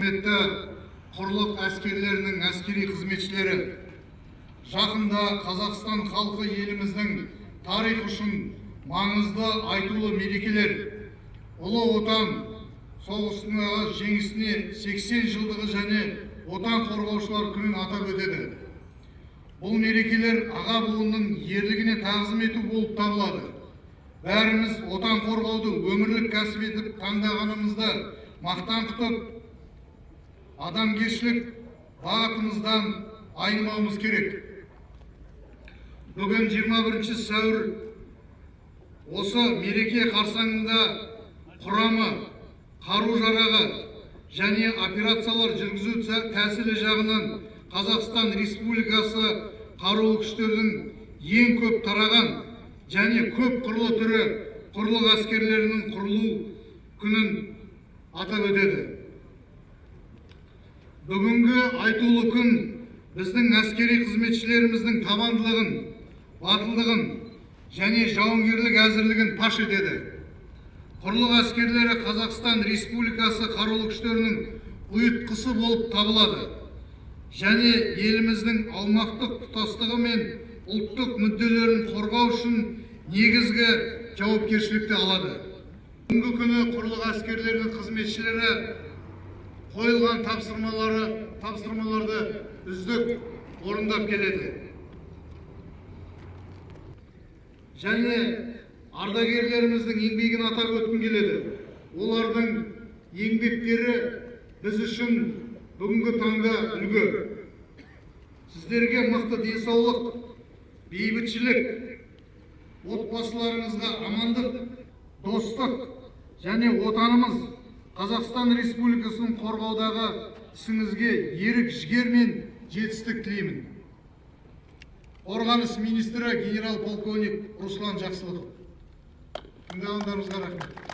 Құрметті құрлық әскерлерінің әскери қызметшілері, жақында Қазақстан халқы еліміздің тарих үшін маңызды айтулы мерекелер, ұлы отан соғысындағы жеңісіне 80 жылдығы және отан қорғаушылар күнін атап өтеді. Бұл мерекелер аға буынның ерлігіне тағзым ету болып табылады. Бәріміз отан қорғауды өмірлік кәсіп етіп таңдағанымызда мақтан тұтып, адамгершілік бағытымыздан айнымауымыз керек. Бүгін 21 сәуір осы мереке қарсаңында құрамы, қару-жарағы және операциялар жүргізу тәсілі жағынан Қазақстан Республикасы қарулы күштердің ең көп тараған және көп құрлы түрі құрлық әскерлерінің құрылу күнін атап өтеді. Бүгінгі айтулы күн біздің әскери қызметшілеріміздің табандылығын, батылдығын және жауынгерлік әзірлігін паш етеді. Құрлық әскерлері Қазақстан Республикасы қарулы күштерінің ұйытқысы болып табылады және еліміздің аумақтық тұтастығы мен ұлттық мүдделерін қорғау үшін негізгі жауапкершілікті алады. Бүгінгі күні құрлық әскерлерінің қызметшілері қойылған тапсырмаларды үздік орындап келеді. Және ардагерлеріміздің еңбегін атап өткім келеді. Олардың еңбектері біз үшін бүгінгі таңда үлгі. Сіздерге мықты денсаулық, бейбітшілік, отбасыларыңызға амандық, достық және отанымыз Қазақстан Республикасының қорғаудағы ісіңізге ерік, жігер мен жетістік тілеймін. Қорғаныс министрі генерал-полковник Руслан Жақсылықов. Тыңдағандарыңызға рахмет.